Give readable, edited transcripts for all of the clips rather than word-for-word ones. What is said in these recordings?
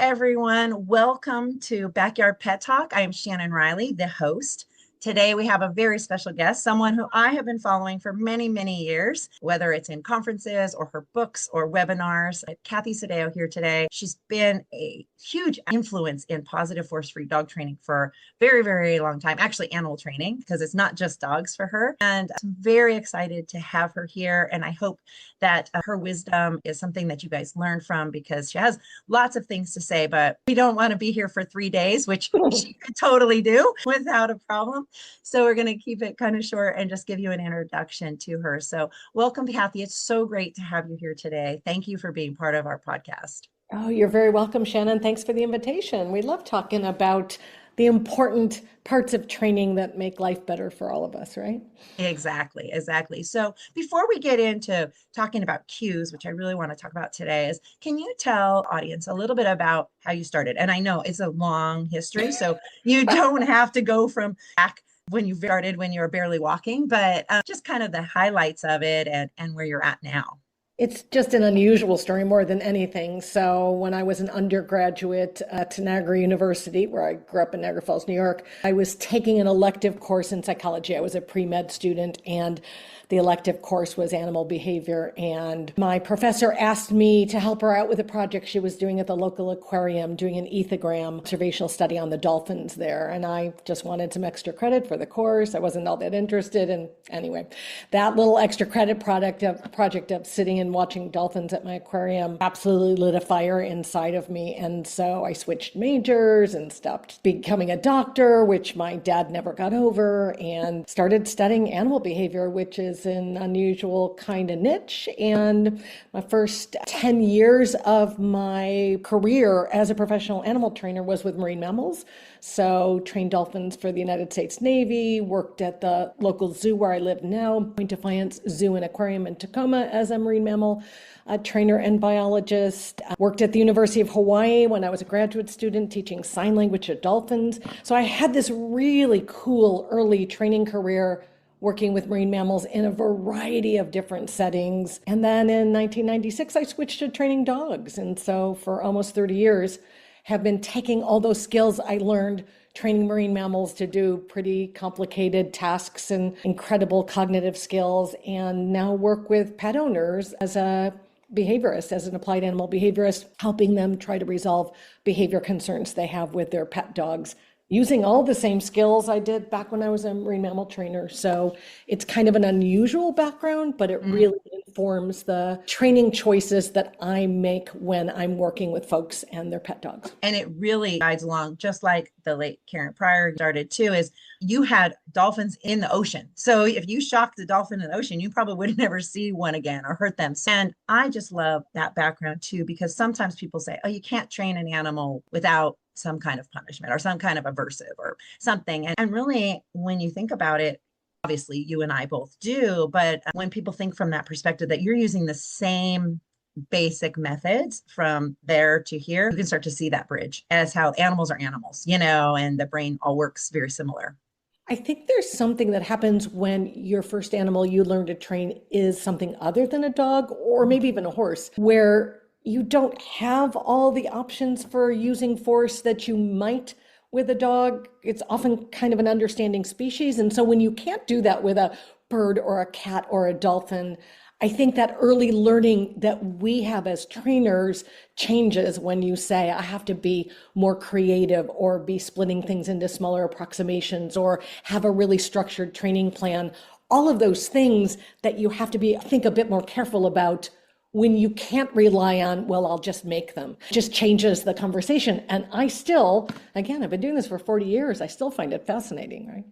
everyone. Welcome to Backyard Pet Talk. I am Shannon Riley, the host. Today, we have a very special guest, someone who I have been following for many, many years, whether it's in conferences or her books or webinars. Kathy Sdao here today. She's been a huge influence in positive force-free dog training for a very, very long time, actually animal training, because it's not just dogs for her. And I'm very excited to have her here. And I hope that her wisdom is something that you guys learn from, because she has lots of things to say, but we don't want to be here for 3 days, which she could totally do without a problem. So we're going to keep it kind of short and just give you an introduction to her. So welcome, Kathy. It's so great to have you here today. Thank you for being part of our podcast. Oh, you're very welcome, Shannon. Thanks for the invitation. We love talking about the important parts of training that make life better for all of us, right? Exactly. So before we get into talking about cues, which I really want to talk about today, is can you tell audience a little bit about how you started? And I know it's a long history, so you don't have to go from back when you started when you were barely walking, but just kind of the highlights of it and where you're at now. It's just an unusual story more than anything. So when I was an undergraduate at Niagara University, where I grew up in Niagara Falls, New York, I was taking an elective course in psychology. I was a pre-med student, and the elective course was animal behavior. And my professor asked me to help her out with a project she was doing at the local aquarium, doing an ethogram observational study on the dolphins there. And I just wanted some extra credit for the course. I wasn't all that interested. And anyway, that little extra credit project of sitting and watching dolphins at my aquarium absolutely lit a fire inside of me. And so I switched majors and stopped becoming a doctor, which my dad never got over, and started studying animal behavior, which is an unusual kind of niche. And my first 10 years of my career as a professional animal trainer was with marine mammals. So trained dolphins for the United States Navy, worked at the local zoo where I live now, Point Defiance Zoo and Aquarium in Tacoma as a marine mammal trainer and biologist. Worked at the University of Hawaii when I was a graduate student teaching sign language to dolphins. So I had this really cool early training career working with marine mammals in a variety of different settings. And then in 1996, I switched to training dogs. And so for almost 30 years, have been taking all those skills I learned training marine mammals to do pretty complicated tasks and incredible cognitive skills, and now work with pet owners as a behaviorist, as an applied animal behaviorist, helping them try to resolve behavior concerns they have with their pet dogs, using all the same skills I did back when I was a marine mammal trainer. So it's kind of an unusual background, but it really informs the training choices that I make when I'm working with folks and their pet dogs. And it really guides along, just like the late Karen Pryor started too, is you had dolphins in the ocean. So if you shocked a dolphin in the ocean, you probably would never see one again or hurt them. And I just love that background too, because sometimes people say, oh, you can't train an animal without some kind of punishment or some kind of aversive or something. And really, when you think about it, obviously you and I both do, but when people think from that perspective that you're using the same basic methods from there to here, you can start to see that bridge as how animals are animals, and the brain all works very similar. I think there's something that happens when your first animal you learn to train is something other than a dog or maybe even a horse, where you don't have all the options for using force that you might with a dog. It's often kind of an understanding species. And so when you can't do that with a bird or a cat or a dolphin, I think that early learning that we have as trainers changes when you say, I have to be more creative or be splitting things into smaller approximations or have a really structured training plan. All of those things that you have to think a bit more careful about when you can't rely on, well, I'll just make them. It just changes the conversation. And I still, again, I've been doing this for 40 years. I still find it fascinating, right?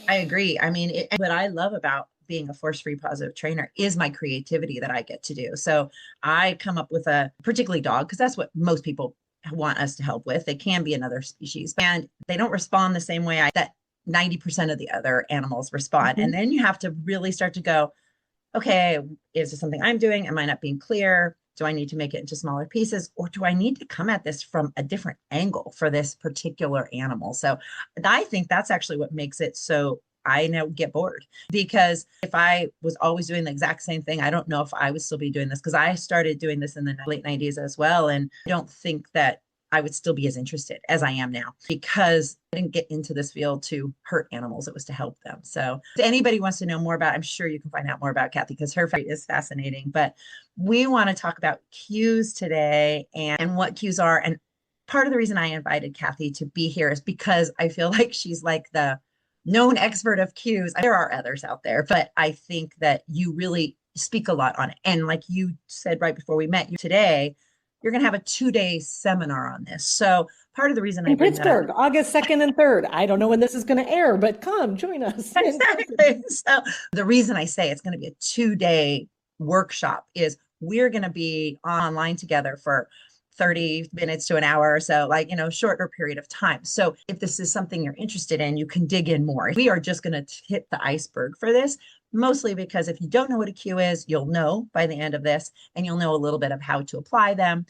I agree. I mean, what I love about being a force-free positive trainer is my creativity that I get to do. So I come up with a particularly dog, because that's what most people want us to help with. They can be another species and they don't respond the same way that 90% of the other animals respond. Mm-hmm. And then you have to really start to go, okay, is this something I'm doing? Am I not being clear? Do I need to make it into smaller pieces? Or do I need to come at this from a different angle for this particular animal? So I think that's actually what makes it so I now get bored, because if I was always doing the exact same thing, I don't know if I would still be doing this, because I started doing this in the late 90s as well. And I don't think that I would still be as interested as I am now because I didn't get into this field to hurt animals. It was to help them. So if anybody wants to know more about, I'm sure you can find out more about Kathy because her fight is fascinating. But we want to talk about cues today and what cues are. And part of the reason I invited Kathy to be here is because I feel like she's like the known expert of cues. There are others out there, but I think that you really speak a lot on it. And like you said right before we met you today, you're going to have a 2-day seminar on this. So part of the reason I In bring that up. Pittsburgh, August 2nd and 3rd. I don't know when this is going to air, but come join us. Exactly. So the reason I say it's going to be a 2-day workshop is we're going to be online together for 30 minutes to an hour or so, like, shorter period of time. So if this is something you're interested in, you can dig in more. We are just going to hit the iceberg for this, mostly because if you don't know what a cue is, you'll know by the end of this, and you'll know a little bit of how to apply them.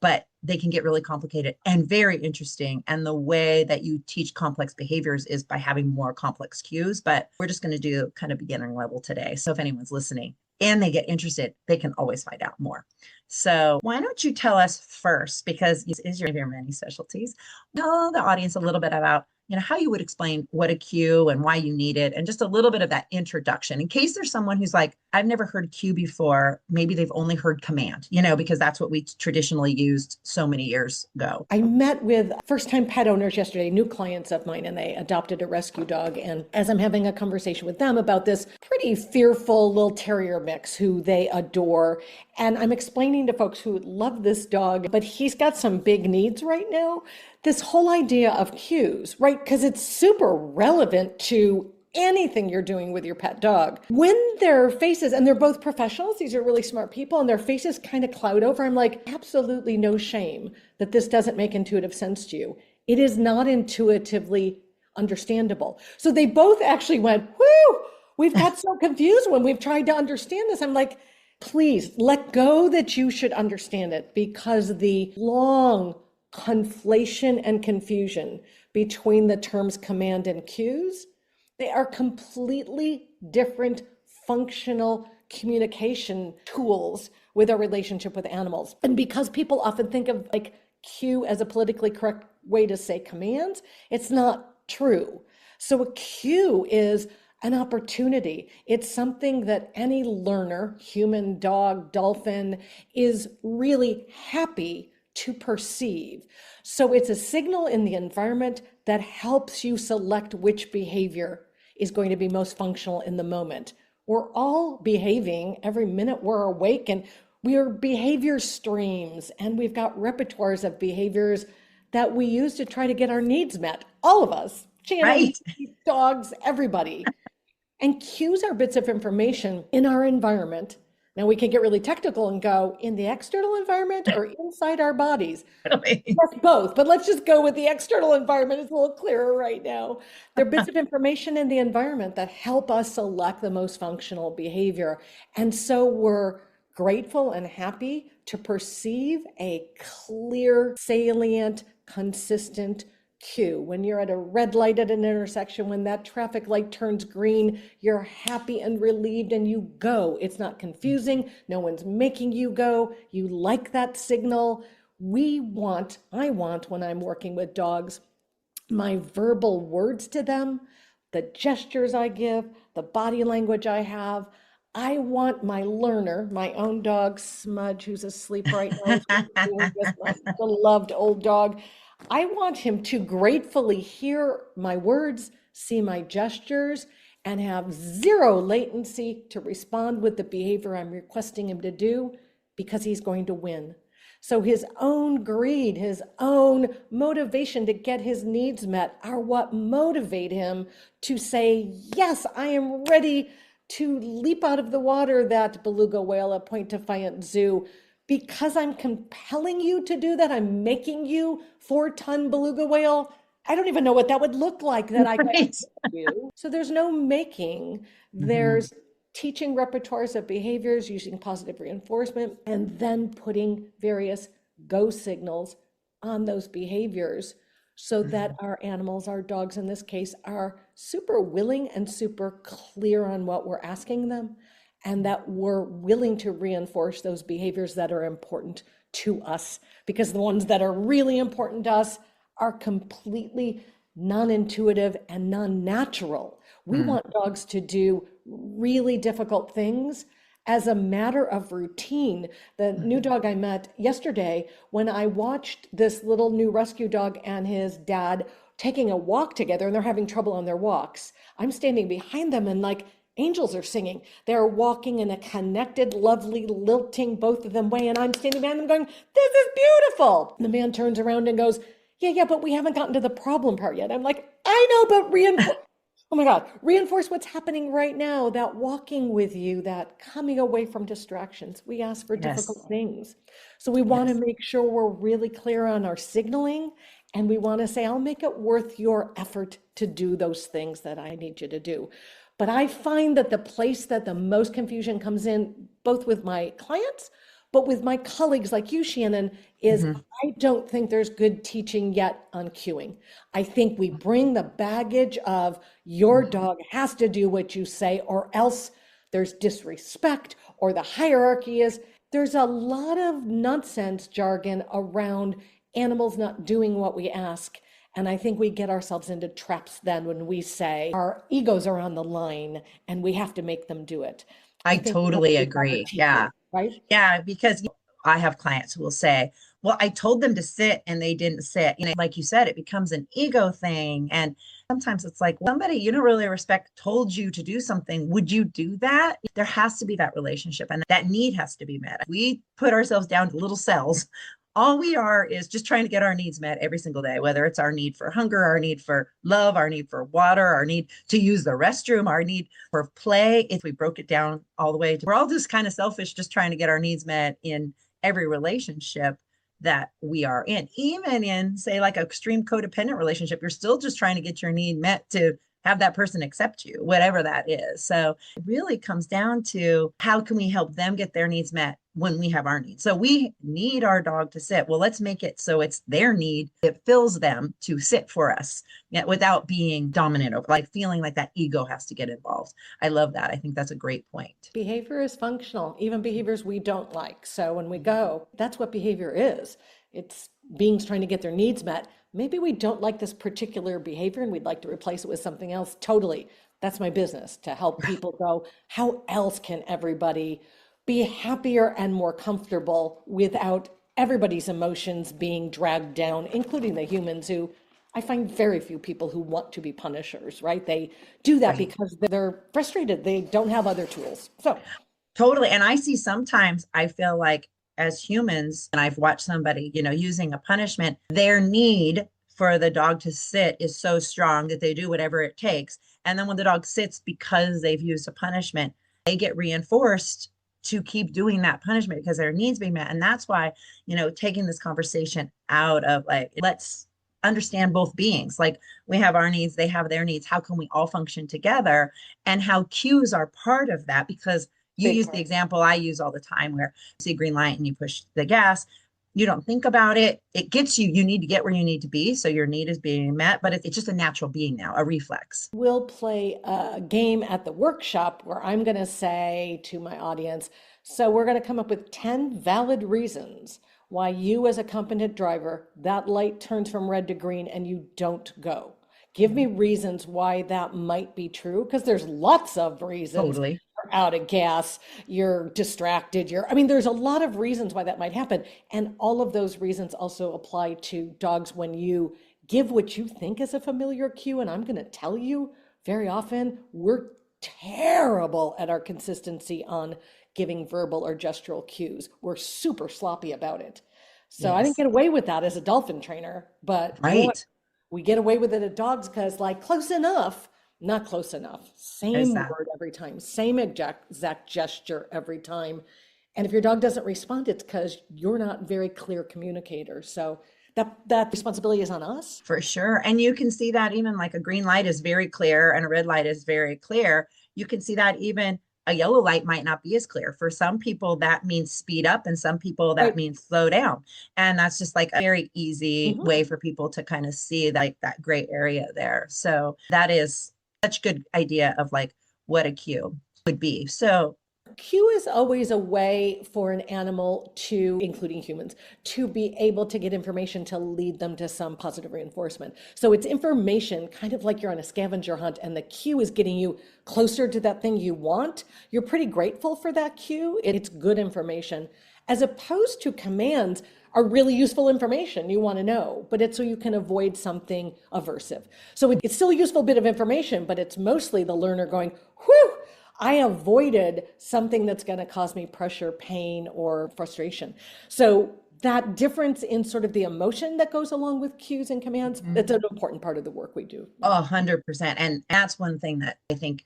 But they can get really complicated and very interesting. And the way that you teach complex behaviors is by having more complex cues. But we're just going to do kind of beginning level today. So if anyone's listening and they get interested, they can always find out more. So why don't you tell us first, because this is your many specialties, tell the audience a little bit about how you would explain what a cue and why you need it, and just a little bit of that introduction in case there's someone who's like, I've never heard cue before. Maybe they've only heard command, because that's what we traditionally used so many years ago. I met with first-time pet owners yesterday, new clients of mine, and they adopted a rescue dog. And as I'm having a conversation with them about this pretty fearful little terrier mix who they adore, and I'm explaining to folks who love this dog, but he's got some big needs right now, this whole idea of cues, right? Because it's super relevant to anything you're doing with your pet dog. When their faces, and they're both professionals, these are really smart people, and their faces kind of cloud over, I'm like, absolutely no shame that this doesn't make intuitive sense to you. It is not intuitively understandable. So they both actually went, whoo, we've got so confused when we've tried to understand this. I'm like, please let go that you should understand it, because the long conflation and confusion between the terms command and cues, they are completely different functional communication tools with our relationship with animals. And because people often think of like cue as a politically correct way to say commands, it's not true. So a cue is an opportunity. It's something that any learner, human, dog, dolphin, is really happy to perceive. So it's a signal in the environment that helps you select which behavior is going to be most functional in the moment. We're all behaving every minute we're awake, and we are behavior streams, and we've got repertoires of behaviors that we use to try to get our needs met. All of us, Shannon, Right. dogs, everybody. And cues are bits of information in our environment. Now we can get really technical and go in the external environment or inside our bodies. Really. Yes, both, but let's just go with the external environment. It's a little clearer right now. There are bits of information in the environment that help us select the most functional behavior. And so we're grateful and happy to perceive a clear, salient, consistent cue. When you're at a red light at an intersection, when that traffic light turns green, you're happy and relieved and you go. It's not confusing. No one's making you go. You like that signal. I want when I'm working with dogs, my verbal words to them, the gestures I give, the body language I have. I want my learner, my own dog, Smudge, who's asleep right now, just my beloved old dog. I want him to gratefully hear my words, see my gestures, and have zero latency to respond with the behavior I'm requesting him to do, because he's going to win. So his own greed, his own motivation to get his needs met are what motivate him to say, yes, I am ready to leap out of the water, that beluga whale at Point Defiant Zoo, because I'm compelling you to do that. I'm making you 4-ton beluga whale. I don't even know what that would look like that I Right. can do. So there's no making. There's teaching repertoires of behaviors using positive reinforcement, and then putting various go signals on those behaviors so that our animals, our dogs in this case, are super willing and super clear on what we're asking them, and that we're willing to reinforce those behaviors that are important to us, because the ones that are really important to us are completely non-intuitive and non-natural. We Mm. want dogs to do really difficult things as a matter of routine. The new Mhm. dog I met yesterday, when I watched this little new rescue dog and his dad taking a walk together, and they're having trouble on their walks, I'm standing behind them and like angels are singing. They're walking in a connected, lovely, lilting, both of them way, and I'm standing behind them going, this is beautiful. And the man turns around and goes, yeah, but we haven't gotten to the problem part yet. I'm like, I know, but reinforce. Oh my God, reinforce what's happening right now, that walking with you, that coming away from distractions. We ask for Yes. difficult things. So we want to Yes. make sure we're really clear on our signaling. And we want to say, I'll make it worth your effort to do those things that I need you to do. But I find that the place that the most confusion comes in, both with my clients, but with my colleagues like you, Shannon, is Mhm. I don't think there's good teaching yet on cueing. I think we bring the baggage of your Mhm. dog has to do what you say, or else there's disrespect, or the hierarchy is. There's a lot of nonsense jargon around animals not doing what we ask. And I think we get ourselves into traps then when we say our egos are on the line and we have to make them do it. I I think we have to totally be better agree. Yeah. teachers, right? Yeah, because I have clients who will say, well, I told them to sit and they didn't sit. Like you said, it becomes an ego thing. And sometimes it's like somebody you don't really respect told you to do something. Would you do that? There has to be that relationship and that need has to be met. We put ourselves down to little cells. All we are is just trying to get our needs met every single day, whether it's our need for hunger, our need for love, our need for water, our need to use the restroom, our need for play. If we broke it down all the way, we're all just kind of selfish, just trying to get our needs met in every relationship that we are in. Even in, say, like an extreme codependent relationship, you're still just trying to get your need met to have that person accept you, whatever that is. So it really comes down to how can we help them get their needs met when we have our needs. So we need our dog to sit. Well, let's make it so it's their need. It fills them to sit for us, yet without being dominant over, like feeling like that ego has to get involved. I love that. I think that's a great point. Behavior is functional, even behaviors we don't like. So when we go, that's what behavior is. It's beings trying to get their needs met. Maybe we don't like this particular behavior and we'd like to replace it with something else. Totally. That's my business, to help people go, how else can everybody be happier and more comfortable without everybody's emotions being dragged down, including the humans who I find very few people who want to be punishers, right? They do that Right. because they're frustrated. They don't have other tools. So, Totally. And I see sometimes I feel like as humans, and I've watched somebody, using a punishment, their need for the dog to sit is so strong that they do whatever it takes. And then when the dog sits because they've used a punishment, they get reinforced to keep doing that punishment because their needs being met. And that's why, taking this conversation out of like, let's understand both beings. Like we have our needs, they have their needs. How can we all function together? And how cues are part of that because you big use the example I use all the time where you see a green light and you push the gas. You don't think about it. It gets you, you need to get where you need to be. So your need is being met, but it's just a natural being now, a reflex. we'll play a game at the workshop where I'm going to say to my audience, so we're going to come up with 10 valid reasons why you, as a competent driver, that light turns from red to green and you don't go. Give me reasons why that might be true, because there's lots of reasons. Totally. You're out of gas, you're distracted, I mean, there's a lot of reasons why that might happen. And all of those reasons also apply to dogs when you give what you think is a familiar cue. And I'm going to tell you, very often, we're terrible at our consistency on giving verbal or gestural cues. We're super sloppy about it. So I didn't Yes. get away with that as a dolphin trainer, but you know what? Right. We get away with it at dogs because, like, close enough, not close enough. Is Same that word every time, same exact gesture every time. And if your dog doesn't respond, it's because you're not very clear communicator. So that responsibility is on us. for sure? And you can see that even like a green light is very clear and a red light is very clear. You can see that even a yellow light might not be as clear. For some people, that means speed up, and some people that Right. means slow down. And that's just like a very easy Mhm. way for people to kind of see like that gray area there. So that is such good idea of like what a cue would be. So Cue is always a way for an animal to, including humans, to be able to get information to lead them to some positive reinforcement. So it's information, kind of like you're on a scavenger hunt and the cue is getting you closer to that thing you want. You're pretty grateful for that cue. It's good information, as opposed to commands are really useful information you want to know, but it's so you can avoid something aversive. So it's still a useful bit of information, but it's mostly the learner going, whew, I avoided something that's going to cause me pressure, pain, or frustration. So that difference in sort of the emotion that goes along with cues and commands, that's an important part of the work we do. 100%. And that's one thing that I think,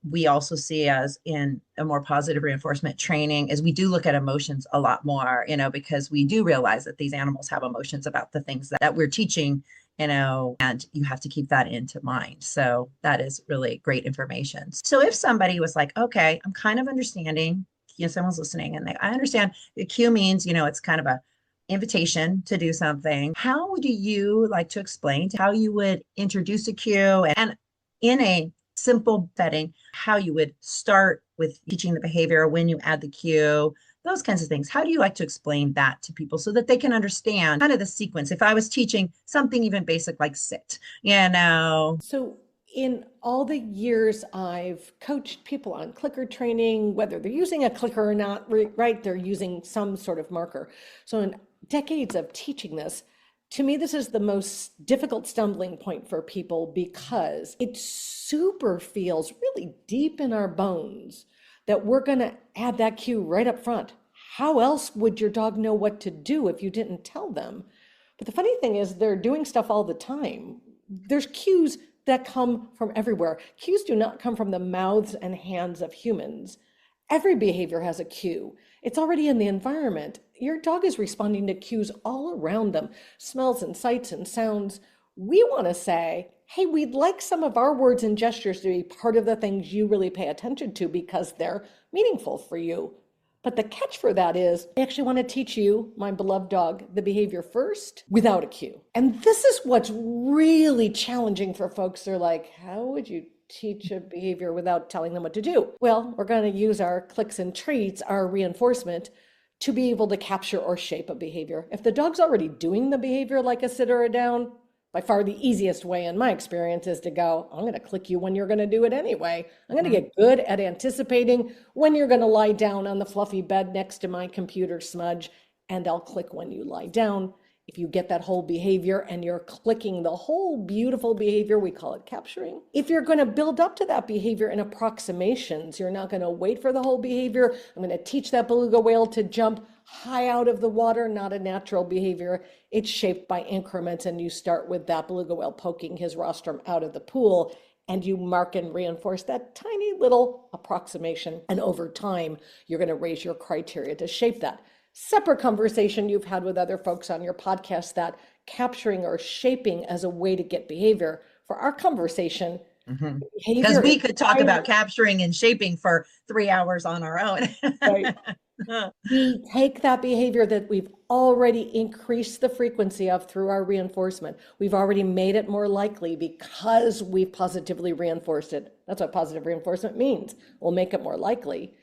we also see as in a more positive reinforcement training is we do look at emotions a lot more, because we do realize that these animals have emotions about the things that we're teaching, and you have to keep that into mind. So that is really great information. So if somebody was like, okay, I'm kind of understanding, someone's listening and I understand the cue means, it's kind of a invitation to do something. How would you like to explain how you would introduce a cue and in a simple setting, how you would start with teaching the behavior when you add the cue, those kinds of things? How do you like to explain that to people so that they can understand kind of the sequence? If I was teaching something even basic like sit, So in all the years I've coached people on clicker training, whether they're using a clicker or not, right, they're using some sort of marker. So in decades of teaching this, to me, this is the most difficult stumbling point for people because it super feels really deep in our bones that we're going to add that cue right up front. How else would your dog know what to do if you didn't tell them? But the funny thing is they're doing stuff all the time. There's cues that come from everywhere. Cues do not come from the mouths and hands of humans. Every behavior has a cue. It's already in the environment. Your dog is responding to cues all around them, smells and sights and sounds. We want to say, hey, we'd like some of our words and gestures to be part of the things you really pay attention to because they're meaningful for you. But the catch for that is, I actually want to teach you, my beloved dog, the behavior first without a cue. And this is what's really challenging for folks. They're like, how would you teach a behavior without telling them what to do? Well, we're going to use our clicks and treats, our reinforcement, to be able to capture or shape a behavior. If the dog's already doing the behavior like a sit or a down, by far the easiest way in my experience is to go, I'm going to click you when you're going to do it anyway. I'm going to get good at anticipating when you're going to lie down on the fluffy bed next to my computer smudge, and I'll click when you lie down. If you get that whole behavior and you're clicking the whole beautiful behavior, we call it capturing. If you're going to build up to that behavior in approximations, you're not going to wait for the whole behavior. I'm going to teach that beluga whale to jump high out of the water, not a natural behavior. It's shaped by increments, and you start with that beluga whale poking his rostrum out of the pool, and you mark and reinforce that tiny little approximation. And over time, you're going to raise your criteria to shape that. Separate conversation you've had with other folks on your podcast, that capturing or shaping as a way to get behavior. For our conversation, because we could talk about capturing and shaping for 3 hours on our own. Right. We take that behavior that we've already increased the frequency of through our reinforcement. We've already made it more likely because we've positively reinforced it. That's what positive reinforcement means. We'll make it more likely.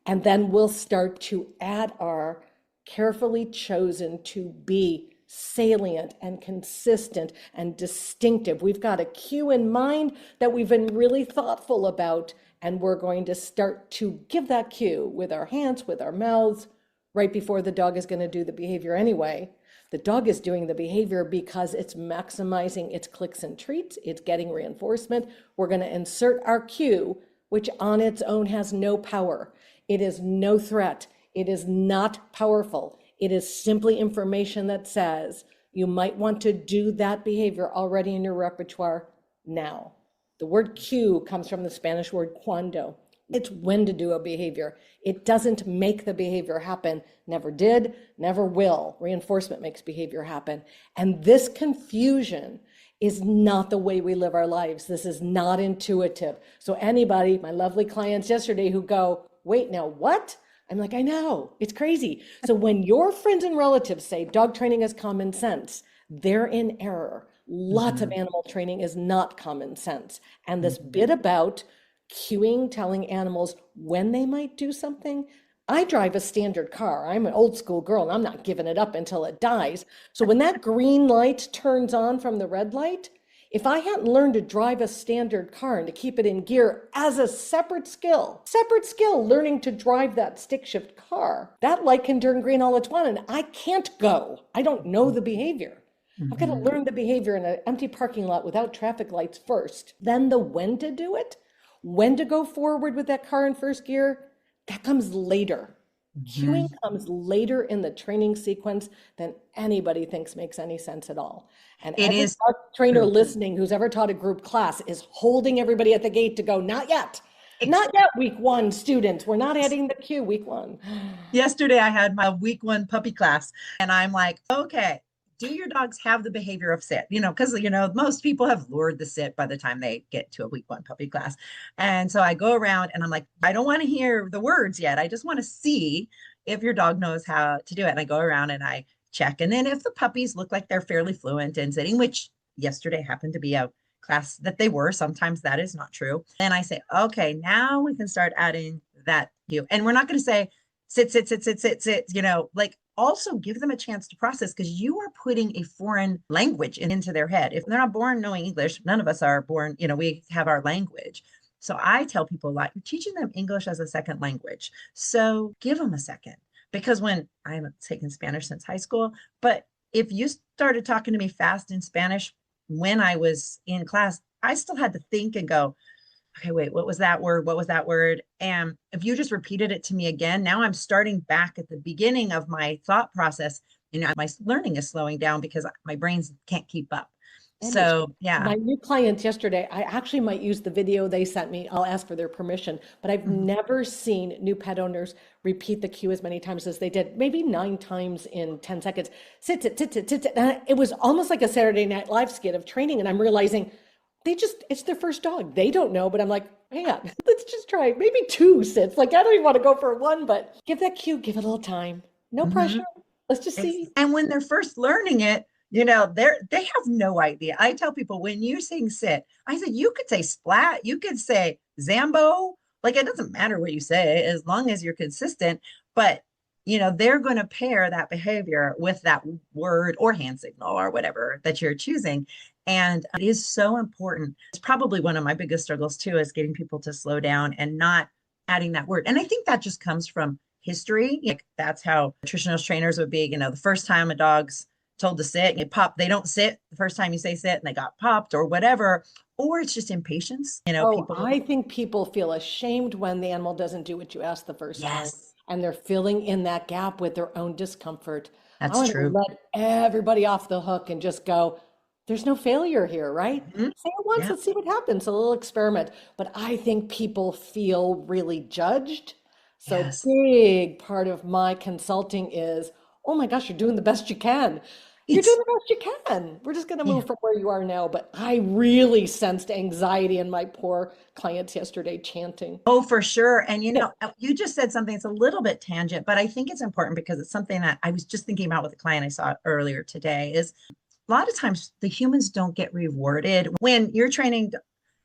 And then we'll start to add our carefully chosen to be salient and consistent and distinctive. We've got a cue in mind that we've been really thoughtful about, and we're going to start to give that cue with our hands, with our mouths, right before the dog is going to do the behavior anyway. The dog is doing the behavior because it's maximizing its clicks and treats. It's getting reinforcement. We're going to insert our cue, which on its own has no power. It is no threat. It is not powerful. It is simply information that says you might want to do that behavior already in your repertoire now. The word cue comes from the Spanish word cuando. It's when to do a behavior. It doesn't make the behavior happen. Never did, never will. Reinforcement makes behavior happen. And this confusion is not the way we live our lives. This is not intuitive. So anybody, my lovely clients yesterday who go, wait, now what? I'm like, I know, it's crazy. So when your friends and relatives say dog training is common sense, they're in error. Lots of animal training is not common sense. And this bit about cueing, telling animals when they might do something. I drive a standard car. I'm an old school girl and I'm not giving it up until it dies. So when that green light turns on from the red light, if I hadn't learned to drive a standard car and to keep it in gear as a separate skill, learning to drive that stick shift car, that light can turn green all it's on and I can't go. I don't know the behavior. I've got to learn the behavior in an empty parking lot without traffic lights first. Then the when to do it, when to go forward with that car in first gear, that comes later. Cueing comes later in the training sequence than anybody thinks makes any sense at all. And It every is trainer true. listening who's ever taught a group class is holding everybody at the gate to go, not yet. Not Exactly. yet, week one, students. We're not adding the cue, week one. Yesterday, I had my week one puppy class, and I'm like, okay, do your dogs have the behavior of sit? Because, most people have lured the sit by the time they get to a week one puppy class. And so I go around and I'm like, I don't want to hear the words yet. I just want to see if your dog knows how to do it. And I go around and I check. And then if the puppies look like they're fairly fluent in sitting, which yesterday happened to be a class that they were, sometimes that is not true. Then I say, okay, now we can start adding that cue. And we're not going to say, sit, sit, sit, sit, sit, sit, like also give them a chance to process because you are putting a foreign language into their head. If they're not born knowing English, none of us are born, we have our language. So I tell people a lot, you're teaching them English as a second language. So give them a second because when I haven't taken Spanish since high school, but if you started talking to me fast in Spanish when I was in class, I still had to think and go, okay, wait, what was that word? What was that word? And if you just repeated it to me again, now I'm starting back at the beginning of my thought process. My learning is slowing down because my brains can't keep up. So, yeah. My new clients yesterday, I actually might use the video they sent me. I'll ask for their permission, but I've never seen new pet owners repeat the cue as many times as they did, maybe 9 times in 10 seconds. Sit, sit, sit, sit, sit, sit. And it was almost like a Saturday Night Live skit of training. And I'm realizing it's their first dog. They don't know, but I'm like, man, let's just try maybe 2 sits. Like, I don't even want to go for 1, but give that cue, give it a little time. No pressure. Let's just see. And when they're first learning it, they have no idea. I tell people when you're saying sit, I said, you could say splat, you could say Zambo, like it doesn't matter what you say as long as you're consistent, but they're going to pair that behavior with that word or hand signal or whatever that you're choosing. And it is so important. It's probably one of my biggest struggles too, is getting people to slow down and not adding that word. And I think that just comes from history. Like that's how nutritional trainers would be, the first time a dog's told to sit, you pop, they don't sit the first time you say sit and they got popped or whatever, or it's just impatience. People. I think people feel ashamed when the animal doesn't do what you asked the first time. Yes, And they're filling in that gap with their own discomfort. I that's want to true. let everybody off the hook and just go, there's no failure here, right? Mhm. Say it once, Yeah. let's see what happens, a little experiment. But I think people feel really judged. So Yes. big part of my consulting is, oh my gosh, you're doing the best you can. You're doing It's the best you can. We're just going to yeah. move from where you are now. But I really sensed anxiety in my poor clients yesterday chanting. Oh, for sure. And you just said something that's a little bit tangent, but I think it's important because it's something that I was just thinking about with a client I saw earlier today is a lot of times the humans don't get rewarded when you're training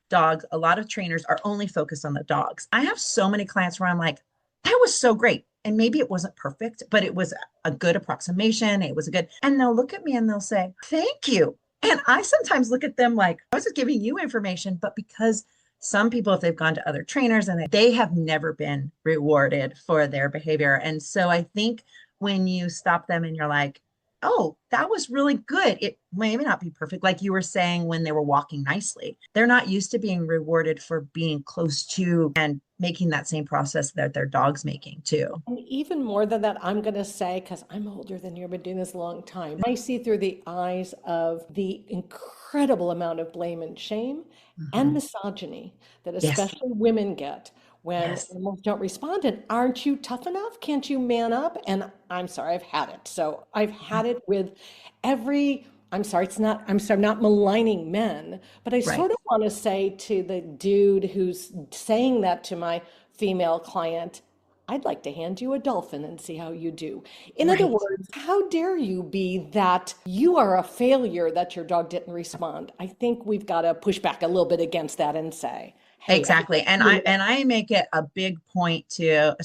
dogs. A lot of trainers are only focused on the dogs. I have so many clients where I'm like, that was so great. And maybe it wasn't perfect, but it was a good approximation. It was a good, and they'll look at me and they'll say, thank you. And I sometimes look at them like, I was just giving you information, but because some people, if they've gone to other trainers and they have never been rewarded for their behavior. And so I think when you stop them and you're like, oh, that was really good. It may not be perfect, like you were saying when they were walking nicely. They're not used to being rewarded for being close to and making that same process that their dog's making too. And even more than that, I'm going to say, because I'm older than you, I've been doing this a long time, I see through the eyes of the incredible amount of blame and shame and Mhm. misogyny that Yes. especially women get when Yes. animals don't respond. And aren't you tough enough? Can't you man up? And I'm sorry, I've had it. So I've had it with every. I'm sorry, I'm not maligning men, but I Right. sort of want to say to the dude who's saying that to my female client, I'd like to hand you a dolphin and see how you do. In other Right. words, how dare you be that you are a failure that your dog didn't respond? I think we've got to push back a little bit against that and say, hey, Exactly. And I make it a big point to,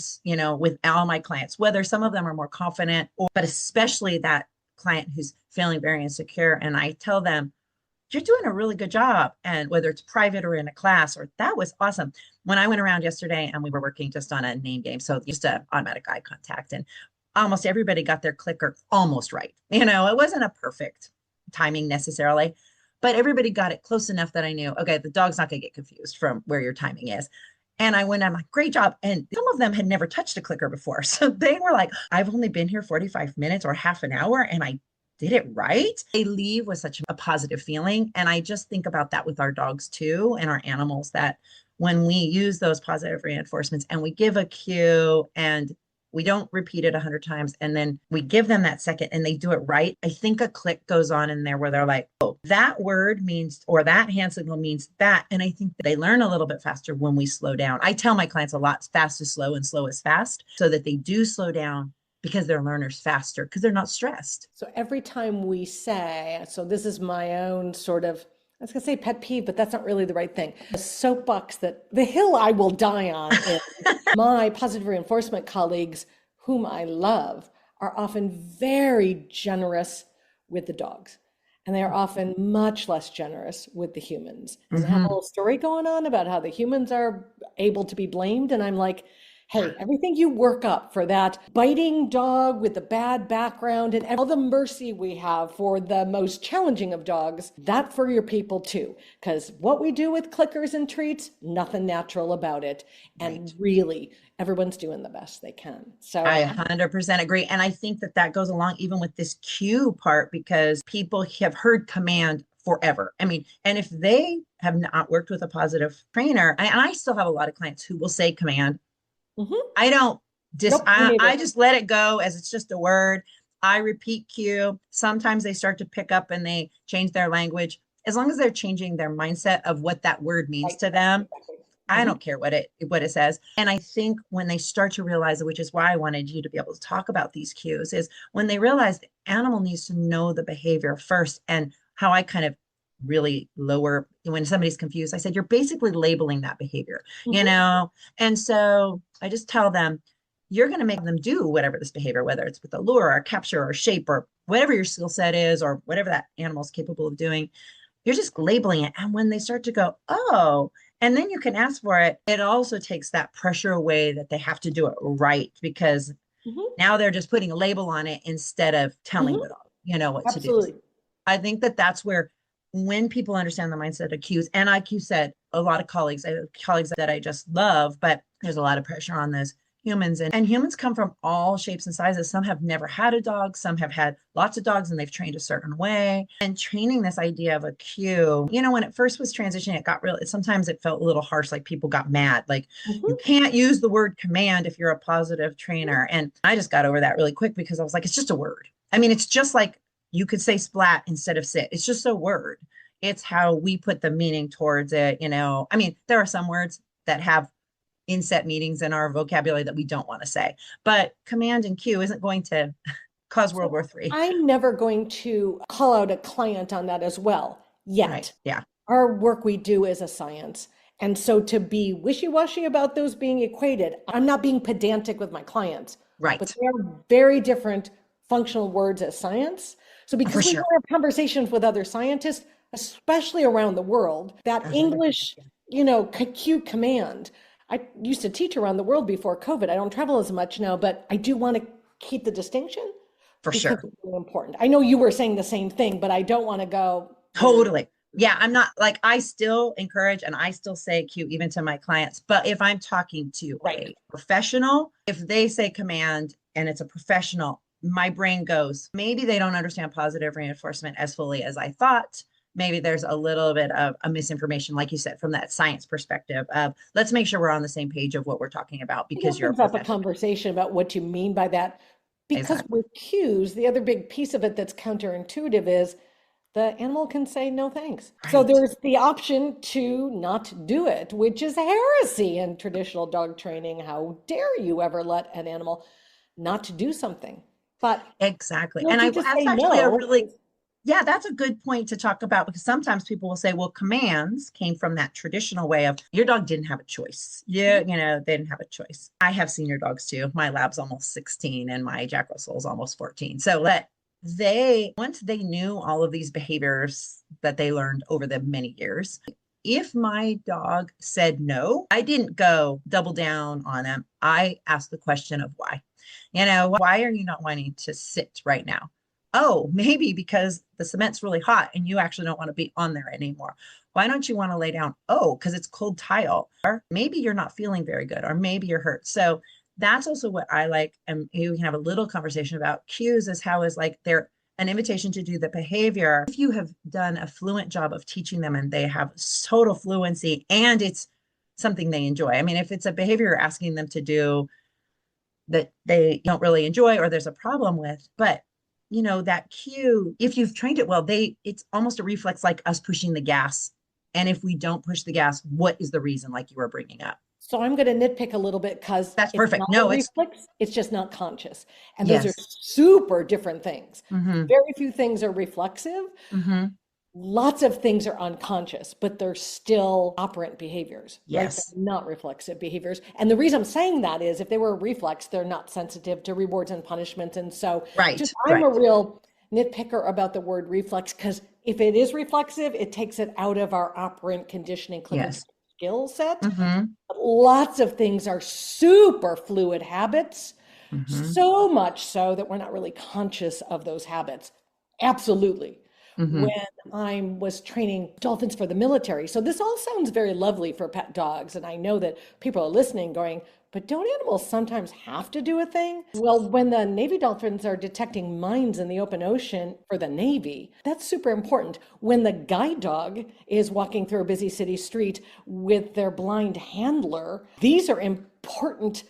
with all my clients, whether some of them are more confident but especially that client who's feeling very insecure. And I tell them, you're doing a really good job. And whether it's private or in a class, or that was awesome. When I went around yesterday and we were working just on a name game, so just a automatic eye contact, and almost everybody got their clicker almost right. It wasn't a perfect timing necessarily, but everybody got it close enough that I knew, okay, the dog's not going to get confused from where your timing is. And I went, I'm like, great job. And some of them had never touched a clicker before. So they were like, I've only been here 45 minutes or half an hour, and I did it right. They leave with such a positive feeling. And I just think about that with our dogs too, and our animals, that when we use those positive reinforcements and we give a cue and we don't repeat it 100 times, and then we give them that second and they do it right, I think a click goes on in there where they're like, oh, that word means, or that hand signal means that. And I think that they learn a little bit faster when we slow down. I tell my clients a lot, fast is slow and slow is fast, so that they do slow down because they're learners faster, because they're not stressed. So every time we say, so this is my own sort of, I was going to say pet peeve, but that's not really the right thing. The soapbox, that the hill I will die on is my positive reinforcement colleagues, whom I love, are often very generous with the dogs. And they are often much less generous with the humans. And they have a whole story going on about how the humans are able to be blamed. And I'm like, hey, everything you work up for that biting dog with the bad background and all the mercy we have for the most challenging of dogs, that for your people too. Because what we do with clickers and treats, nothing natural about it. And really, everyone's doing the best they can. So I 100% agree. And I think that that goes along even with this cue part, because people have heard command forever. I mean, and if they have not worked with a positive trainer, and I still have a lot of clients who will say command. I don't nope, I just let it go as it's just a word. I repeat cue. Sometimes they start to pick up and they change their language. As long as they're changing their mindset of what that word means to them, I don't care what it says. And I think when they start to realize it, which is why I wanted you to be able to talk about these cues, is when they realize the animal needs to know the behavior first. And how I kind of really lower when somebody's confused, I said, you're basically labeling that behavior, And so I just tell them, you're going to make them do whatever this behavior, whether it's with a lure or capture or shape or whatever your skill set is, or whatever that animal is capable of doing. You're just labeling it. And when they start to go, oh, and then you can ask for it, it also takes that pressure away that they have to do it right, because now they're just putting a label on it instead of telling the dog, what to do. absolutely. I think that that's where, when people understand the mindset of cues, and like you said, a lot of colleagues that I just love, but there's a lot of pressure on those humans, and humans come from all shapes and sizes. Some have never had a dog, some have had lots of dogs and they've trained a certain way. And training this idea of a cue, when it first was transitioning, it got real, sometimes it felt a little harsh, like people got mad, like you can't use the word command if you're a positive trainer. And I just got over that really quick, because I was like, it's just a word. I mean, it's just like you could say splat instead of sit. It's just a word. It's how we put the meaning towards it. I mean, there are some words that have inset meanings in our vocabulary that we don't want to say, but command and cue isn't going to cause World War III. I'm never going to call out a client on that as well yet. Right. Yeah. Our work we do is a science. And so to be wishy-washy about those being equated, I'm not being pedantic with my clients. Right. But they are very different functional words as science. So because we have conversations with other scientists, especially around the world, that English, cue command. I used to teach around the world before COVID. I don't travel as much now, but I do want to keep the distinction. For sure. It's really important. I know you were saying the same thing, but I don't want to go. Totally. Yeah, I'm not, like, I still encourage and I still say cue even to my clients. But if I'm talking to a professional, if they say command and it's a professional, my brain goes, maybe they don't understand positive reinforcement as fully as I thought. Maybe there's a little bit of a misinformation, like you said, from that science perspective of, let's make sure we're on the same page of what we're talking about, because you're up a conversation about what you mean by that. Because with cues, the other big piece of it that's counterintuitive is the animal can say no thanks. So there's the option to not do it, which is heresy in traditional dog training. How dare you ever let an animal not to do something? But exactly. And that's actually a really Yeah, that's a good point to talk about because sometimes people will say, well, commands came from that traditional way of your dog didn't have a choice. Yeah, Mhm. they didn't have a choice. I have senior dogs too. My lab's almost 16 and my Jack Russell's almost 14. So that once they knew all of these behaviors that they learned over the many years, if my dog said no, I didn't go double down on them. I asked the question of why. Why are you not wanting to sit right now? Oh, maybe because the cement's really hot and you actually don't want to be on there anymore. Why don't you want to lay down? Oh, because it's cold tile. Or maybe you're not feeling very good, or maybe you're hurt. So that's also what I like. And you can have a little conversation about cues as how is like they're an invitation to do the behavior. If you have done a fluent job of teaching them and they have total fluency and it's something they enjoy. I mean, if it's a behavior you're asking them to do that they don't really enjoy or there's a problem with, but that cue, if you've trained it well, it's almost a reflex like us pushing the gas. And if we don't push the gas, what is the reason, like you were bringing up? So I'm going to nitpick a little bit because That's it's perfect. not a No, it's reflex, it's just not conscious. And those are yes. super different things. Mm-hmm. Very few things are reflexive. Mm-hmm. Lots of things are unconscious, but they're still operant behaviors, right? Yes. They're not reflexive behaviors. And the reason I'm saying that is if they were a reflex, they're not sensitive to rewards and punishments. And so just Right. I'm a Right. real nitpicker about the word reflex because if it is reflexive, it takes it out of our operant conditioning clinical Yes. skill set. Mm-hmm. Lots of things are super fluid habits, Mm-hmm. so much so that we're not really conscious of those habits. Absolutely. Mm-hmm. When I was training dolphins for the military. So this all sounds very lovely for pet dogs. And I know that people are listening going, but don't animals sometimes have to do a thing? Well, when the Navy dolphins are detecting mines in the open ocean for the Navy, that's super important. When the guide dog is walking through a busy city street with their blind handler, these are important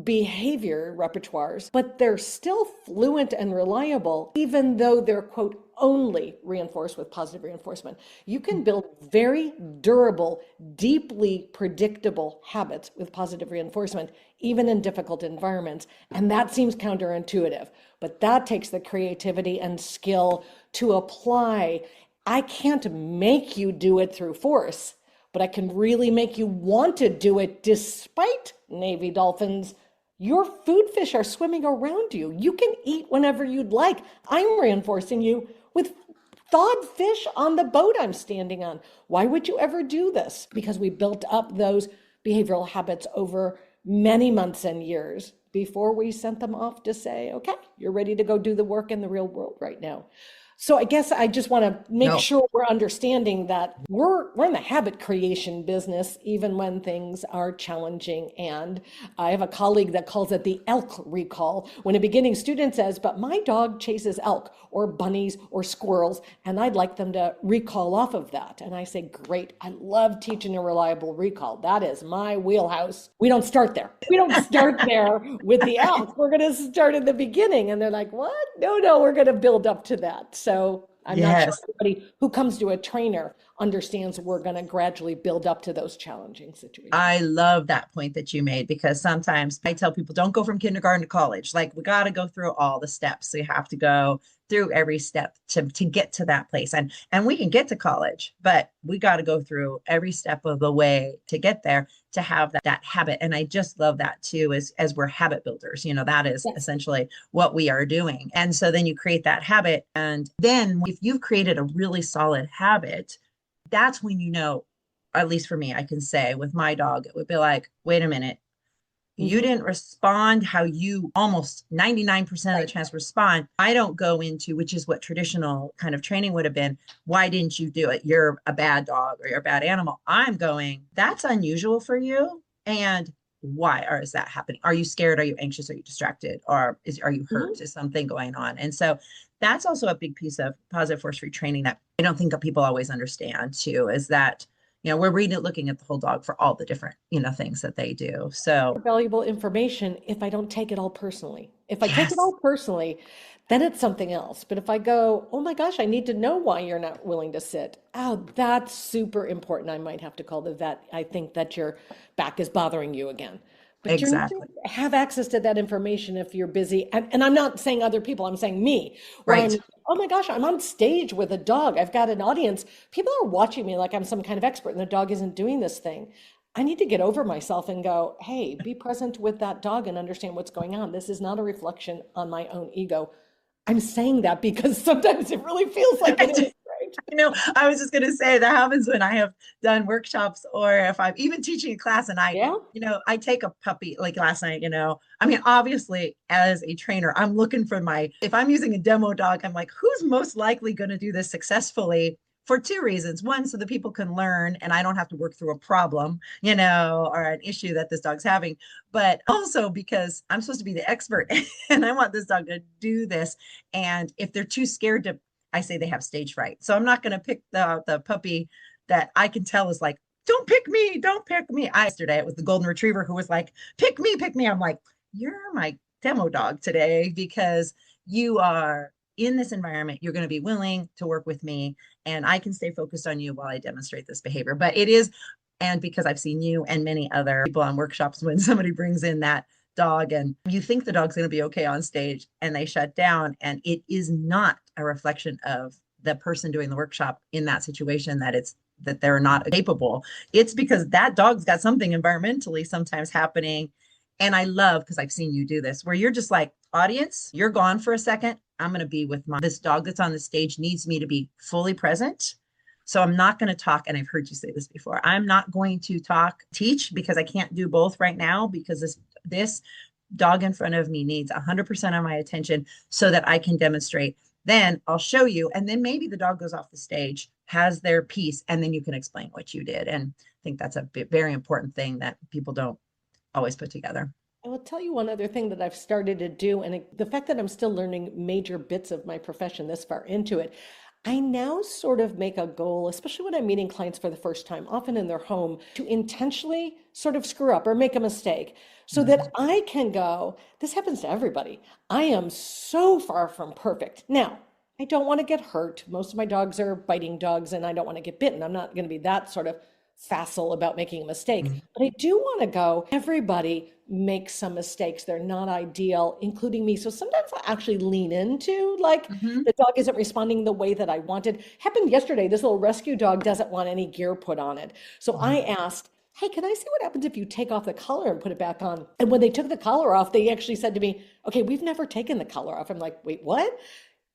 behavior repertoires, but they're still fluent and reliable, even though they're, quote, only reinforced with positive reinforcement. You can build very durable, deeply predictable habits with positive reinforcement, even in difficult environments. And that seems counterintuitive, but that takes the creativity and skill to apply. I can't make you do it through force, but I can really make you want to do it despite Navy dolphins. Your food fish are swimming around you. You can eat whenever you'd like. I'm reinforcing you with thawed fish on the boat I'm standing on. Why would you ever do this? Because we built up those behavioral habits over many months and years before we sent them off to say, okay, you're ready to go do the work in the real world right now. So I guess I just want to make No. sure we're understanding that we're in the habit creation business, even when things are challenging. And I have a colleague that calls it the elk recall. When a beginning student says, but my dog chases elk or bunnies or squirrels, and I'd like them to recall off of that. And I say, great, I love teaching a reliable recall. That is my wheelhouse. We don't start there. We don't start there with the elk. We're going to start in the beginning. And they're like, what? No, we're going to build up to that. So I'm not sure Yes. everybody who comes to a trainer understands we're going to gradually build up to those challenging situations. I love that point that you made because sometimes I tell people don't go from kindergarten to college. Like we got to go through all the steps. So you have to go through every step to get to that place. And we can get to college, but we got to go through every step of the way to get there to have that habit. And I just love that too, as we're habit builders, that is Yes. essentially what we are doing. And so then you create that habit. And then if you've created a really solid habit, that's when at least for me, I can say with my dog, it would be like, wait a minute, you Mhm. didn't respond how you almost 99% of Right. the chance respond. I don't go into, which is what traditional kind of training would have been. Why didn't you do it? You're a bad dog or you're a bad animal. I'm going, that's unusual for you. And why or is that happening? Are you scared? Are you anxious? Are you distracted? Or are you hurt? Mhm. Is something going on? And so that's also a big piece of positive force free training that I don't think people always understand too, is that we're reading it, looking at the whole dog for all the different, things that they do. So, Valuable information if I don't take it all personally. If I take it yes, all personally, then it's something else. But if I go, oh my gosh, I need to know why you're not willing to sit. Oh, that's super important. I might have to call the vet. I think that your back is bothering you again. But you're not going Exactly. to have access to that information if you're busy. And I'm not saying other people, I'm saying me, where I'm, Right. oh my gosh, I'm on stage with a dog. I've got an audience. People are watching me like I'm some kind of expert and the dog isn't doing this thing. I need to get over myself and go, hey, be present with that dog and understand what's going on. This is not a reflection on my own ego. I'm saying that because sometimes it really feels like it is, right? I was just going to say that happens when I have done workshops or if I'm even teaching a class and Yeah. I take a puppy like last night, I mean, obviously as a trainer, I'm looking for if I'm using a demo dog, I'm like, who's most likely going to do this successfully? For two reasons. One, so that people can learn and I don't have to work through a problem, or an issue that this dog's having, but also because I'm supposed to be the expert and I want this dog to do this. And if they're too scared to, I say they have stage fright. So I'm not going to pick the puppy that I can tell is like, don't pick me, don't pick me. Yesterday it was the golden retriever who was like, pick me, pick me. I'm like, you're my demo dog today because you are in this environment. You're going to be willing to work with me and I can stay focused on you while I demonstrate this behavior. But it is, and because I've seen you and many other people on workshops, when somebody brings in that dog and you think the dog's going to be okay on stage and they shut down, and it is not a reflection of the person doing the workshop in that situation that they're not capable. It's because that dog's got something environmentally sometimes happening. And I love, because I've seen you do this, where you're just like, audience, you're gone for a second. I'm going to be with this dog that's on the stage needs me to be fully present. So I'm not going to talk. And I've heard you say this before. I'm not going to teach because I can't do both right now because this dog in front of me needs 100% of my attention so that I can demonstrate. Then I'll show you. And then maybe the dog goes off the stage, has their piece, and then you can explain what you did. And I think that's a very important thing that people don't always put together. I will tell you one other thing that I've started to do, and the fact that I'm still learning major bits of my profession this far into it, I now sort of make a goal, especially when I'm meeting clients for the first time, often in their home, to intentionally sort of screw up or make a mistake so Mhm. that I can go, this happens to everybody. I am so far from perfect. Now, I don't want to get hurt. Most of my dogs are biting dogs, and I don't want to get bitten. I'm not going to be that sort of facile about making a mistake. Mhm. But I do want to go, everybody makes some mistakes. They're not ideal, including me. So sometimes I actually lean into like Mhm. the dog isn't responding the way that I wanted. Happened yesterday. This little rescue dog doesn't want any gear put on it. So I asked, hey, can I see what happens if you take off the collar and put it back on? And when they took the collar off, they actually said to me, okay, we've never taken the collar off. I'm like, wait, what?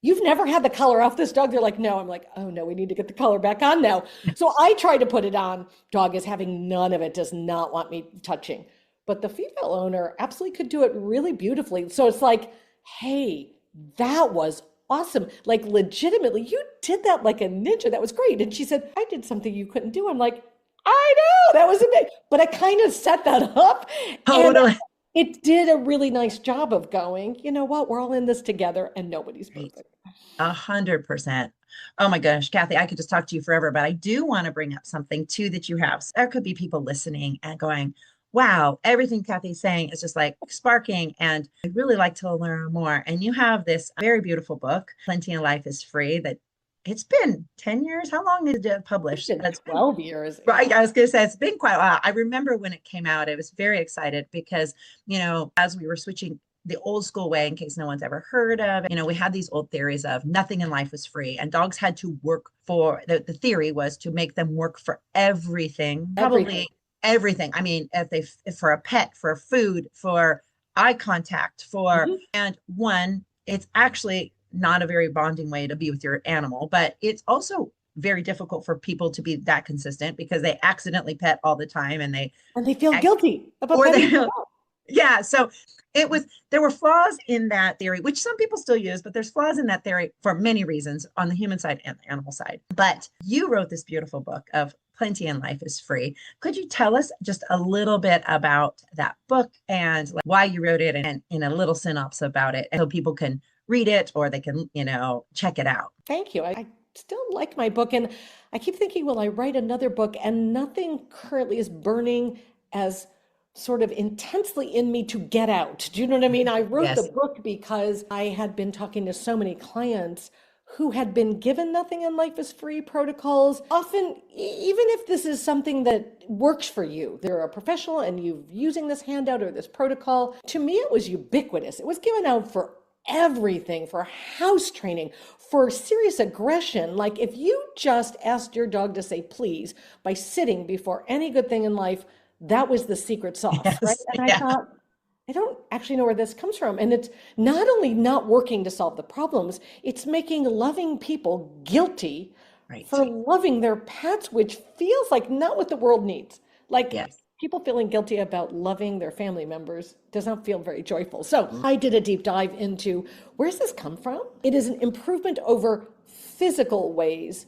You've never had the collar off this dog? They're like, no. I'm like, oh no, we need to get the collar back on now. So I try to put it on. Dog is having none of it, does not want me touching. But the female owner absolutely could do it really beautifully. So it's like, hey, that was awesome. Like legitimately, you did that like a ninja. That was great. And she said, I did something you couldn't do. I'm like, I know, that was amazing. But I kind of set that up. And Totally. it did a really nice job of going, you know what, we're all in this together and nobody's Right. perfect. 100%. Oh my gosh, Kathy, I could just talk to you forever, but I do want to bring up something too that you have. So there could be people listening and going, wow, everything Kathy's saying is just like sparking, and I'd really like to learn more. And you have this very beautiful book, Plenty in Life is Free, that it's been 10 years. How long did it It's publish? been That's been 12 years. right. I was going to say it's been quite a while. I remember when it came out, I was very excited because, as we were switching the old school way, in case no one's ever heard of, we had these old theories of nothing in life was free and dogs had to work for the theory was to make them work for everything, Everything. probably everything. I mean, if for a pet, for food, for eye contact, Mhm. and one, it's actually not a very bonding way to be with your animal, but it's also very difficult for people to be that consistent because they accidentally pet all the time and And they feel ac- guilty about or petting they their dog. yeah, so there were flaws in that theory, which some people still use, but there's flaws in that theory for many reasons on the human side and the animal side. But you wrote this beautiful book of Plenty in Life is Free. Could you tell us just a little bit about that book and like why you wrote it and in a little synopsis about it so people can read it or they can, check it out? Thank you. I still like my book. And I keep thinking, will I write another book? And nothing currently is burning as sort of intensely in me to get out. Do you know what I mean? I wrote the Yes. book because I had been talking to so many clients who had been given nothing in life is free protocols. Often, even if this is something that works for you, they're a professional and you're using this handout or this protocol. To me, it was ubiquitous. It was given out for everything, for house training, for serious aggression. Like if you just asked your dog to say please by sitting before any good thing in life, that was the secret sauce, right? Yes. And I Yeah. thought, I don't actually know where this comes from. And it's not only not working to solve the problems, it's making loving people guilty Right. for loving their pets, which feels like not what the world needs. Like Yes. people feeling guilty about loving their family members does not feel very joyful. So I did a deep dive into where's this come from? It is an improvement over physical ways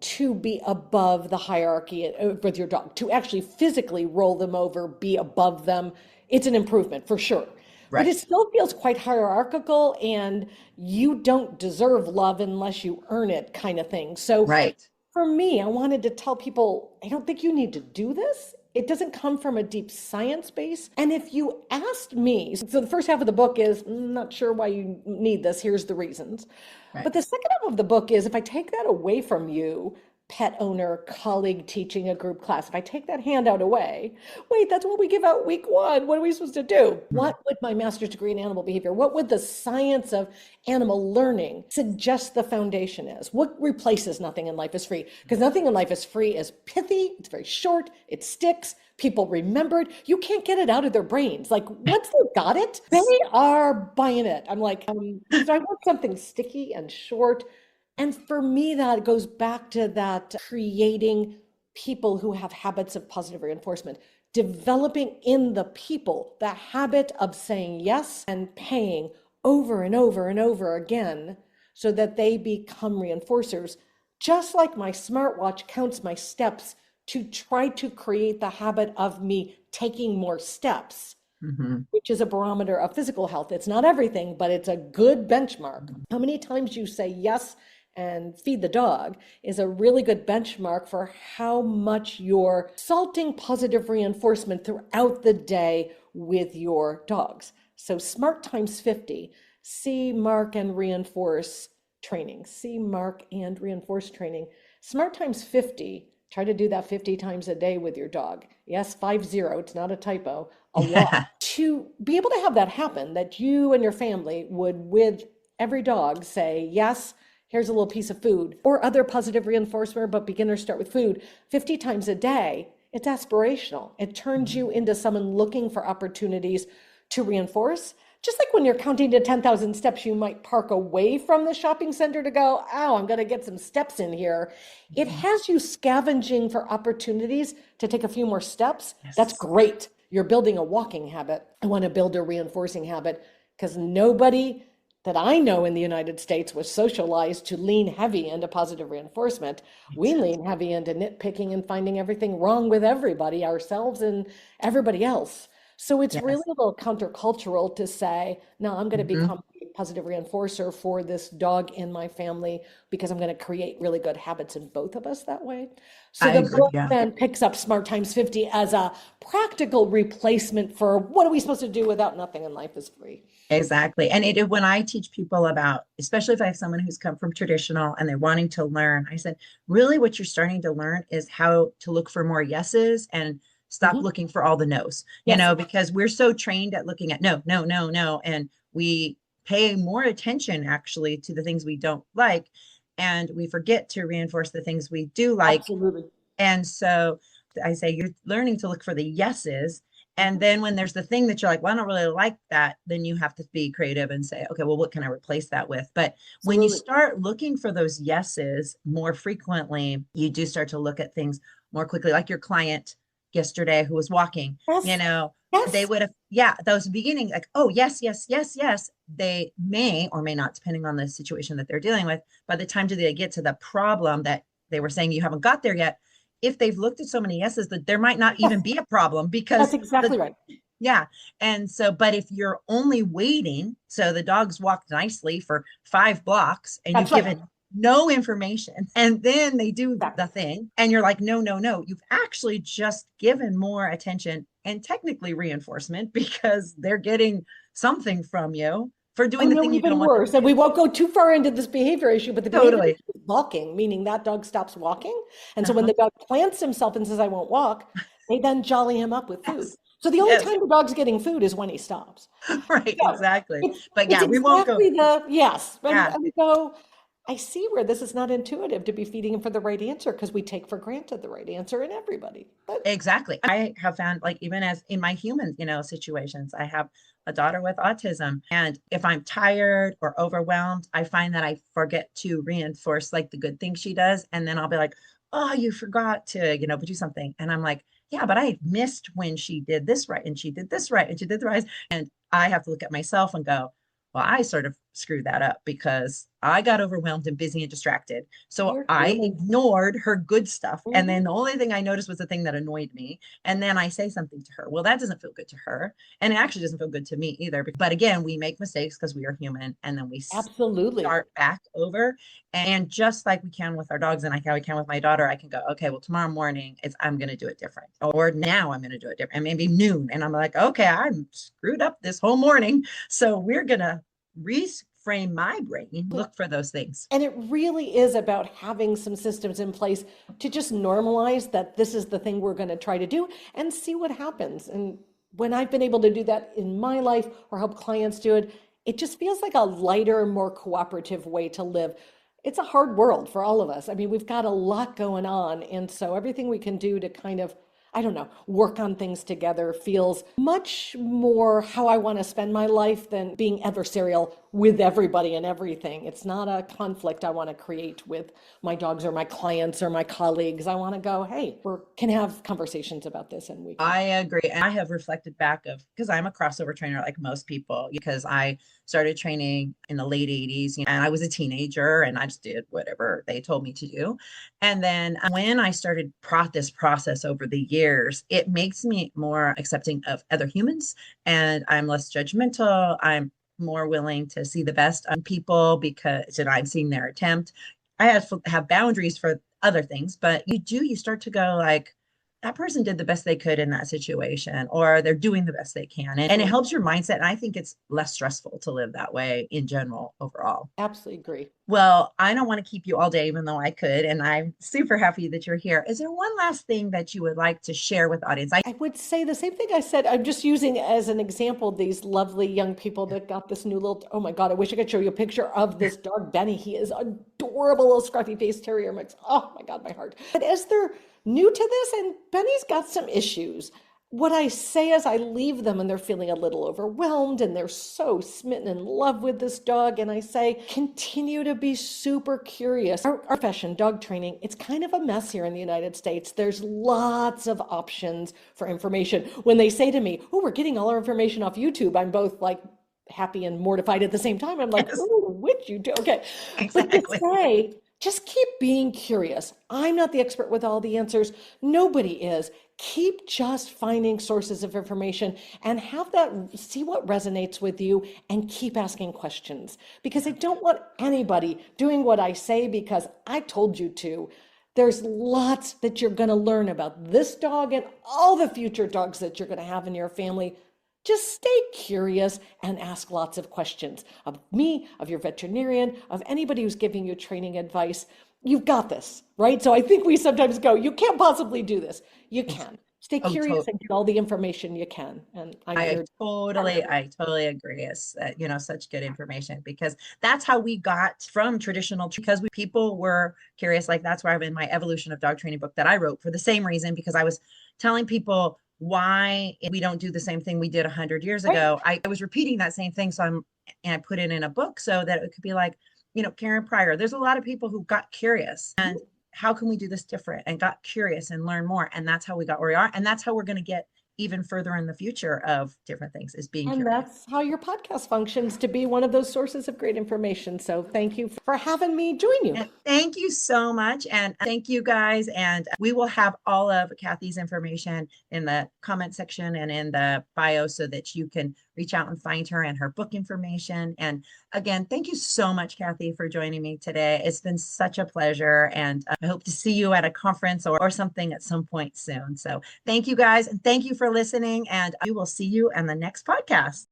to be above the hierarchy with your dog, to actually physically roll them over, be above them. It's an improvement for sure. But it Right. still feels quite hierarchical and you don't deserve love unless you earn it kind of thing. So Right. for me, I wanted to tell people, I don't think you need to do this. It doesn't come from a deep science base. And if you asked me, so the first half of the book is, not sure why you need this, here's the reasons. Right. But the second half of the book is, if I take that away from you, pet owner, colleague teaching a group class, if I take that handout away, wait, that's what we give out week one. What are we supposed to do? Mhm. What would my master's degree in animal behavior, what would the science of animal learning suggest the foundation is? What replaces nothing in life is free? Because nothing in life is free is pithy, it's very short, it sticks, people remember it. You can't get it out of their brains. Like once they got it, they are buying it. I'm like, so I want something sticky and short. And for me, that goes back to that creating people who have habits of positive reinforcement, developing in the people the habit of saying yes and paying over and over and over again so that they become reinforcers. Just like my smartwatch counts my steps to try to create the habit of me taking more steps, Mhm. which is a barometer of physical health. It's not everything, but it's a good benchmark. How many times you say yes and feed the dog is a really good benchmark for how much you're salting positive reinforcement throughout the day with your dogs. So SMART times 50, see, mark, and reinforce training. See, mark, and reinforce training. SMART times 50, try to do that 50 times a day with your dog. Yes, 50, it's not a typo, a lot. Yeah. To be able to have that happen, that you and your family would, with every dog, say, yes, here's a little piece of food, or other positive reinforcement, but beginners start with food 50 times a day. It's aspirational. It turns you into someone looking for opportunities to reinforce. Just like when you're counting to 10,000 steps, you might park away from the shopping center to go, oh, I'm going to get some steps in here. It has you scavenging for opportunities to take a few more steps. That's Yes. great. You're building a walking habit. I want to build a reinforcing habit because nobody that I know in the United States was socialized to lean heavy into positive reinforcement. Makes We sense. lean heavy into nitpicking and finding everything wrong with everybody, ourselves and everybody else. So it's really Yes. a little countercultural to say, no, I'm going to Mhm. become a positive reinforcer for this dog in my family because I'm going to create really good habits in both of us that way. So I the agree. book Yeah. then picks up SMART times 50 as a practical replacement for what are we supposed to do without nothing in life is free. Exactly. And when I teach people about, especially if I have someone who's come from traditional and they're wanting to learn, I said, really what you're starting to learn is how to look for more yeses and stop Mhm. looking for all the no's, Yes, because we're so trained at looking at no, no, no, no. And we pay more attention actually to the things we don't like. And we forget to reinforce the things we do like. absolutely. And so I say you're learning to look for the yeses. And Mhm. then when there's the thing that you're like, well, I don't really like that, then you have to be creative and say, okay, well, what can I replace that with? But when you Absolutely. start looking for those yeses more frequently, you do start to look at things more quickly. Like your client yesterday who was walking, Yes, they yes, would have, yeah, those beginning, like, oh, yes, yes, yes, yes. They may or may not, depending on the situation that they're dealing with. By the time do they get to the problem that they were saying you haven't got there yet, if they've looked at so many yeses that there might not even yes, be a problem that's because the exactly right. yeah. And so, but if you're only waiting, so the dog's walked nicely for 5 blocks and you've That's right. given no information and then they do Exactly. the thing and you're like, no, no, no, you've actually just given more attention and technically reinforcement because they're getting something from you. for Oh, doing the no, thing you don't even want them worse. to And do. we won't go too far into this behavior issue, but the behavior Totally. issue is balking, meaning that dog stops walking. And so when Uh-huh. the dog plants himself and says, I won't walk, they then jolly him up with food. Yes. So the only Yes. time the dog's getting food is when he stops. Right. So Exactly. But it's yeah, we won't go. exactly the yes. Yeah. And we go, I see where this is not intuitive to be feeding him for the right answer because we take for granted the right answer in everybody. But Exactly. I have found, like, even as in my human, situations, I have a daughter with autism. And if I'm tired or overwhelmed, I find that I forget to reinforce like the good things she does. And then I'll be like, oh, you forgot to, do something. And I'm like, yeah, but I missed when she did this right and she did this right and she did the right. And I have to look at myself and go, well, I sort of screwed that up because I got overwhelmed and busy and distracted. So you're I human. ignored her good stuff. And Mhm. then the only thing I noticed was the thing that annoyed me. And then I say something to her. Well, that doesn't feel good to her. And it actually doesn't feel good to me either. But again, we make mistakes because we are human. And then we Absolutely. start back over. And just like we can with our dogs and how we can with my daughter, I can go, okay, well, tomorrow morning I'm going to do it different. Or now I'm going to do it different. And maybe noon. And I'm like, okay, I'm screwed up this whole morning. So we're going to reframe my brain, look for those things. And it really is about having some systems in place to just normalize that this is the thing we're going to try to do and see what happens. And when I've been able to do that in my life or help clients do it, it just feels like a lighter, more cooperative way to live. It's a hard world for all of us. I mean, we've got a lot going on. And so everything we can do to kind of, I don't know, work on things together feels much more how I want to spend my life than being adversarial with everybody and everything. It's not a conflict I want to create with my dogs or my clients or my colleagues. I want to go, hey, we can have conversations about this and we can. I agree. And I have reflected back of because I'm a crossover trainer like most people, because I started training in the late 80s, and I was a teenager and I just did whatever they told me to do. And then when I started this process over the years, it makes me more accepting of other humans and I'm less judgmental. I'm more willing to see the best on people because I'm seeing their attempt. I have boundaries for other things, but you start to go like, that person did the best they could in that situation, or they're doing the best they can. And it helps your mindset. And I think it's less stressful to live that way in general overall. Absolutely agree. Well, I don't want to keep you all day, even though I could. And I'm super happy that you're here. Is there one last thing that you would like to share with the audience? I would say the same thing I said. I'm just using as an example these lovely young people that got this new little, oh my God, I wish I could show you a picture of this dog, Benny. He is adorable little scruffy faced terrier mix. Oh my God, my heart. But as they're new to this, and Benny's got some issues, what I say is I leave them and they're feeling a little overwhelmed and they're so smitten in love with this dog. And I say, continue to be super curious. Our profession, dog training, it's kind of a mess here in the United States. There's lots of options for information. When they say to me, oh, we're getting all our information off YouTube, I'm both like happy and mortified at the same time. I'm like, Yes, oh, which you do? Okay. But to exactly. say, just keep being curious. I'm not the expert with all the answers. Nobody is. Keep just finding sources of information and have that, see what resonates with you and keep asking questions. Because I don't want anybody doing what I say because I told you to. There's lots that you're going to learn about this dog and all the future dogs that you're going to have in your family. Just stay curious and ask lots of questions of me, of your veterinarian, of anybody who's giving you training advice. You've got this, right? So I think we sometimes go, you can't possibly do this. You can. Stay Oh, curious and get all the information you can. And I'm I here. totally agree. It's such good information because that's how we got from traditional because people were curious. Like that's why I'm in my evolution of dog training book that I wrote for the same reason because I was telling people why we don't do the same thing we did 100 years Right. ago. I was repeating that same thing, and I put it in a book so that it could be like Karen Pryor. There's a lot of people who got curious and how can we do this different and got curious and learn more, and that's how we got where we are, and that's how we're going to get even further in the future of different things is being And curious. that's how your podcast functions to be one of those sources of great information. So thank you for having me join you. And thank you so much. And thank you guys. And we will have all of Kathy's information in the comment section and in the bio so that you can reach out and find her and her book information. And again, thank you so much, Kathy, for joining me today. It's been such a pleasure. And I hope to see you at a conference or something at some point soon. So thank you guys. And thank you for listening. And we will see you in the next podcast.